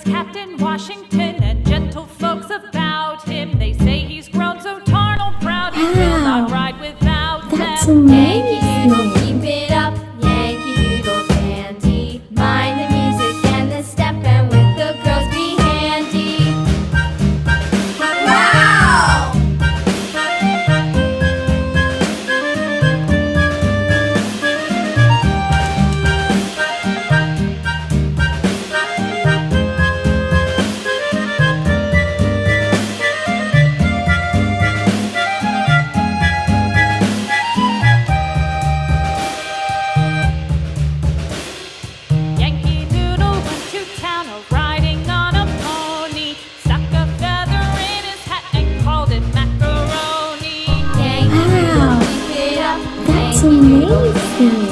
is Captain Washington, and gentle folks about him. They say he's grown so tarnal proud he will not ride without That's them. amazing. Yankee Doodle, keep it up, Yankee Doodle dandy. Mind the music and the step, and with the girls be handy. Wow! Yankee Doodle went to town riding on a pony, stuck a feather in his hat and called it macaroni. Yankee Wow. Doodle, keep it up, That's Yankee Doodle amazing.